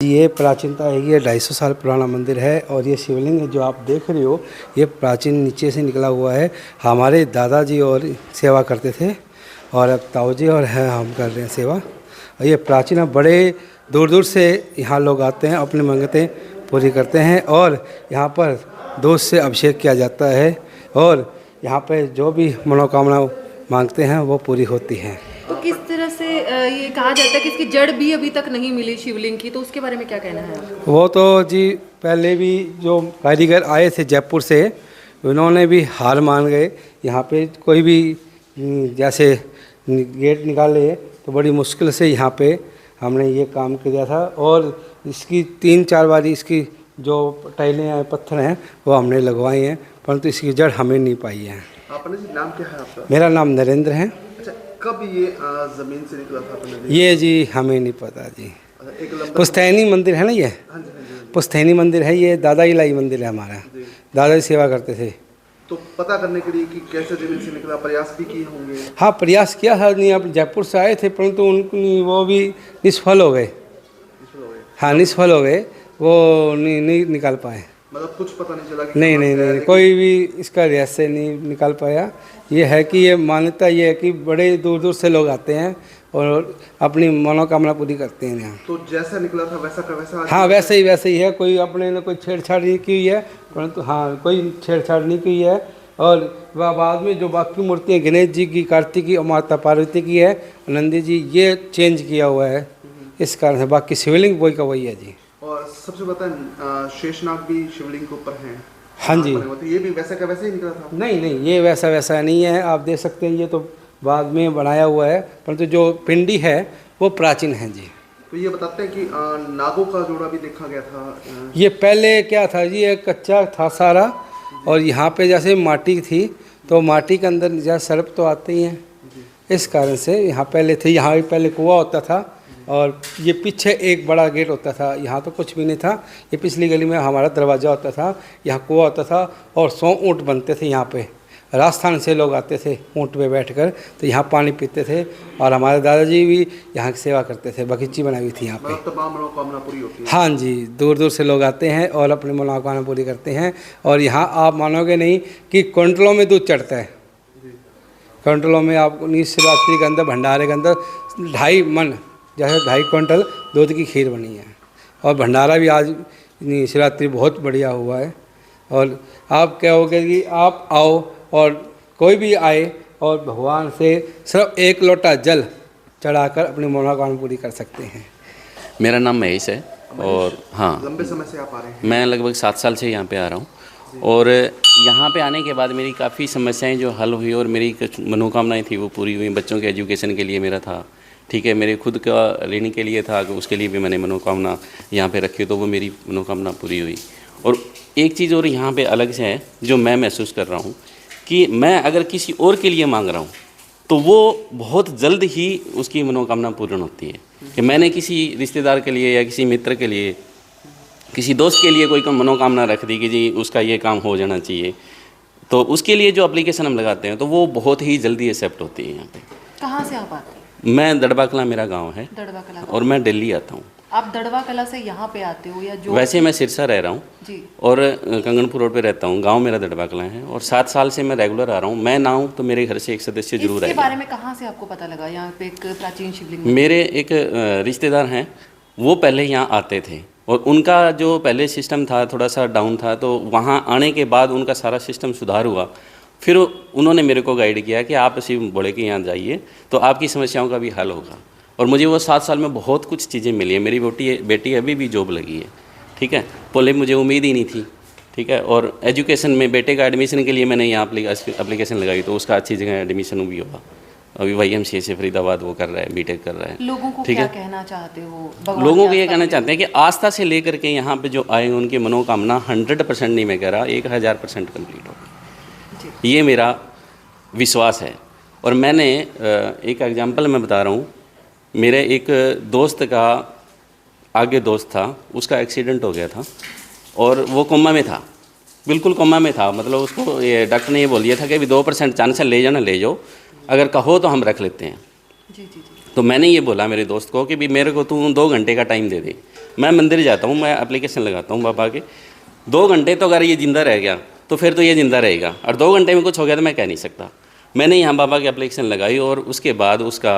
जी, ये प्राचीनता है, ये 250 साल पुराना मंदिर है और ये शिवलिंग जो आप देख रहे हो ये प्राचीन नीचे से निकला हुआ है। हमारे दादाजी और सेवा करते थे और अब ताऊ जी और हैं हम कर रहे हैं सेवा। और ये प्राचीन, बड़े दूर दूर से यहाँ लोग आते हैं, अपनी मंगतें पूरी करते हैं और यहाँ पर दूध से अभिषेक किया जाता है और यहाँ पर जो भी मनोकामना मांगते हैं वो पूरी होती हैं। तो किस तरह से ये कहा जाता है कि इसकी जड़ भी अभी तक नहीं मिली शिवलिंग की, तो उसके बारे में क्या कहना है? वो तो जी पहले भी जो कारीगर आए थे जयपुर से, उन्होंने भी हार मान गए। यहाँ पे कोई भी जैसे गेट निकाले तो बड़ी मुश्किल से यहाँ पे हमने ये काम किया था और इसकी 3-4 बारी इसकी जो टाइलें हैं, पत्थर हैं, वो हमने लगवाए हैं, परंतु इसकी जड़ हमें नहीं पाई है। आपने जी नाम क्या है आपका? मेरा नाम नरेंद्र है। अच्छा, कब ये जमीन से निकला था आपने? ये जी हमें नहीं पता जी। एक लंबा पुश्तैनी मंदिर है ना, ये हाँ जी, हाँ जी। पुश्तैनी मंदिर है, ये दादा इलाई मंदिर है हमारा। दादाजी सेवा करते थे। तो पता करने के लिए कि कैसे जमीन से निकला, प्रयास भी किए होंगे? हाँ, प्रयास किया था, नहीं आप जयपुर से आए थे, परंतु उनकी वो भी निष्फल हो गए। हाँ, निष्फल हो गए, वो नहीं निकाल पाए। मतलब कुछ पता नहीं चला कि नहीं, कोई भी इसका रहस्य नहीं निकाल पाया। ये है कि ये मान्यता ये है कि बड़े दूर दूर से लोग आते हैं और अपनी मनोकामना पूरी करते हैं यहाँ। तो जैसा निकला था वैसा का वैसा? हाँ, वैसे ही है। कोई अपने ने कोई छेड़छाड़ नहीं की है, परंतु हाँ कोई छेड़छाड़ नहीं की है। और वह बाद में जो बाकी मूर्तियाँ गणेश जी की, कार्तिक की और माता पार्वती की है, नंदी जी, ये चेंज किया हुआ है, इस कारण से। बाकी शिवलिंग वही का वही है जी। और सबसे बता, शेषनाग भी शिवलिंग के ऊपर हैं। हाँ जी। तो ये भी वैसा का वैसा ही निकला था? नहीं, ये वैसा नहीं है। आप देख सकते हैं, ये तो बाद में बनाया हुआ है, परंतु जो पिंडी है वो प्राचीन है जी। तो ये बताते हैं कि नागों का जोड़ा भी देखा गया था। ये पहले क्या था जी, ये कच्चा था सारा और यहाँ पे जैसे माटी थी तो माटी के अंदर जैसे सर्प तो आते ही हैं, इस कारण से यहाँ पहले थे। यहाँ भी पहले कुआं होता था और ये पीछे एक बड़ा गेट होता था। यहाँ तो कुछ भी नहीं था, ये पिछली गली में हमारा दरवाज़ा होता था, यहाँ कुआं होता था और 100 ऊँट बनते थे यहाँ पे। राजस्थान से लोग आते थे ऊँट पे बैठकर, तो यहाँ पानी पीते थे और हमारे दादाजी भी यहाँ की सेवा करते थे। बगीची बनाई हुई थी यहाँ पे। तमाम मनोकामना पूरी होती है? हाँ जी, दूर दूर से लोग आते हैं और अपनी मनोकामना पूरी करते हैं। और यहाँ आप मानोगे नहीं कि क्विंटलों में दूध चढ़ता है। क्विंटलों में आपको शिवरात्रि के अंदर, भंडारे के अंदर 2.5 मन, जैसे 2.5 क्विंटल दूध की खीर बनी है। और भंडारा भी आज शिवरात्रि बहुत बढ़िया हुआ है। और आप कहोगे कि आप आओ और कोई भी आए और भगवान से सिर्फ 1 लोटा जल चढ़ाकर अपनी मनोकामना पूरी कर सकते हैं। मेरा नाम महेश है और हाँ, लंबे समय से आप आ रहे हैं? मैं लगभग 7 साल से यहाँ पे आ रहा हूँ और यहाँ पे आने के बाद मेरी काफ़ी समस्याएं जो हल हुई और मेरी कुछ मनोकामनाएं थी वो पूरी हुई। बच्चों के एजुकेशन के लिए मेरा था, ठीक है, मेरे खुद का लेने के लिए था, उसके लिए भी मैंने मनोकामना यहाँ पे रखी, तो वो मेरी मनोकामना पूरी हुई। और एक चीज़ और यहाँ पे अलग से है जो मैं महसूस कर रहा हूँ कि मैं अगर किसी और के लिए मांग रहा हूँ तो वो बहुत जल्द ही उसकी मनोकामना पूर्ण होती है। कि मैंने किसी रिश्तेदार के लिए या किसी मित्र के लिए, किसी दोस्त के लिए कोई मनोकामना रख दी कि जी उसका ये काम हो जाना चाहिए, तो उसके लिए जो एप्लीकेशन हम लगाते हैं तो वो बहुत ही जल्दी एक्सेप्ट होती है। यहाँ पे कहाँ से आप आते हैं? मैं दड़बा कला मेरा गांव है। दड़बा कला। और मैं दिल्ली आता हूँ। आप दड़बा कला से यहाँ पे आते हो या जो? वैसे मैं सिरसा रह रहा हूँ जी। और कंगनपुर रोड पे रहता हूँ। गांव मेरा दड़बा कला है और 7 साल से मैं रेगुलर आ रहा हूँ। मैं ना हूँ तो मेरे घर से एक सदस्य जरूर आएगा। इसके बारे में कहाँ से आपको पता लगा यहाँ पे एक प्राचीन शिवलिंग? मेरे एक रिश्तेदार हैं, वो पहले यहाँ आते थे और उनका जो पहले सिस्टम था थोड़ा सा डाउन था, तो वहाँ आने के बाद उनका सारा सिस्टम सुधार हुआ। फिर उन्होंने मेरे को गाइड किया कि आप शिव भोले के यहाँ जाइए तो आपकी समस्याओं का भी हल होगा। और मुझे वो 7 साल में बहुत कुछ चीज़ें मिली हैं। मेरी बेटी अभी भी जॉब लगी है, ठीक है। पहले मुझे उम्मीद ही नहीं थी, ठीक है। और एजुकेशन में बेटे का एडमिशन के लिए मैंने यहाँ एप्लीकेशन लगाई तो उसका अच्छी जगह एडमिशन भी हुआ। अभी YMCA से फरीदाबाद वो कर रहा है, बीटेक कर रहा है। लोगों को क्या कहना चाहते हो? लोगों को ये कहना चाहते हैं कि आस्था से लेकर के यहाँ पे जो आए उनकी मनोकामना 100% नहीं मैं कह रहा, 1000% कम्प्लीट होगी, ये मेरा विश्वास है। और मैंने एक एग्जाम्पल मैं बता रहा हूँ। मेरे एक दोस्त का आगे दोस्त था, उसका एक्सीडेंट हो गया था और वो कोमा में था, बिल्कुल कोमा में था। मतलब उसको ये डॉक्टर ने ये बोल दिया था कि अभी 2% चांस है, ले जाओ ना ले जाओ, अगर कहो तो हम रख लेते हैं। जी। तो मैंने ये बोला मेरे दोस्त को कि भी मेरे को तू 2 घंटे का टाइम दे दे, मैं मंदिर जाता हूँ, मैं एप्लीकेशन लगाता हूँ बाबा के, 2 घंटे तो अगर ये ज़िंदा रह गया तो फिर तो ये ज़िंदा रहेगा, और 2 घंटे में कुछ हो गया तो मैं कह नहीं सकता। मैंने यहाँ बाबा की एप्लीकेशन लगाई और उसके बाद उसका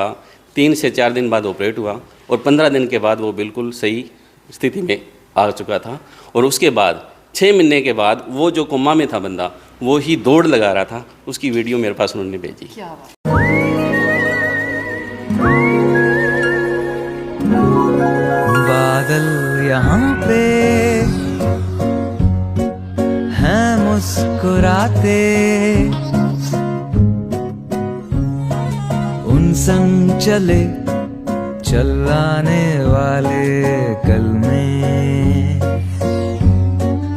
3 से 4 दिन बाद ऑपरेट हुआ और 15 दिन के बाद वो बिल्कुल सही स्थिति में आ चुका था। और उसके बाद 6 महीने के बाद वो जो कोमा में था बंदा, वो ही दौड़ लगा रहा था, उसकी वीडियो मेरे पास उन्होंने भेजी। क्या बात। बादल यहाँ पे हैं मुस्कुराते, उन संग चले चलाने वाले कल में,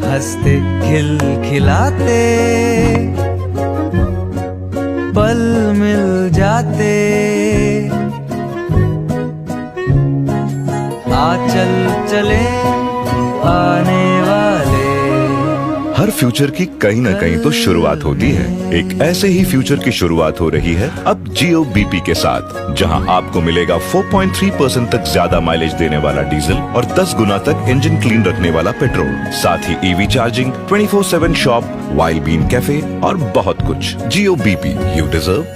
हंसते खिलखिलाते पल मिल जाते, चल चले आने वाले। हर फ्यूचर की कहीं ना कहीं तो शुरुआत होती है। एक ऐसे ही फ्यूचर की शुरुआत हो रही है अब जियो बीपी के साथ, जहां आपको मिलेगा 4.3% तक ज्यादा माइलेज देने वाला डीजल और 10 गुना तक इंजन क्लीन रखने वाला पेट्रोल, साथ ही EV charging, 24/7 shop, wild bean cafe और बहुत कुछ। जियो बीपी, यू डिजर्व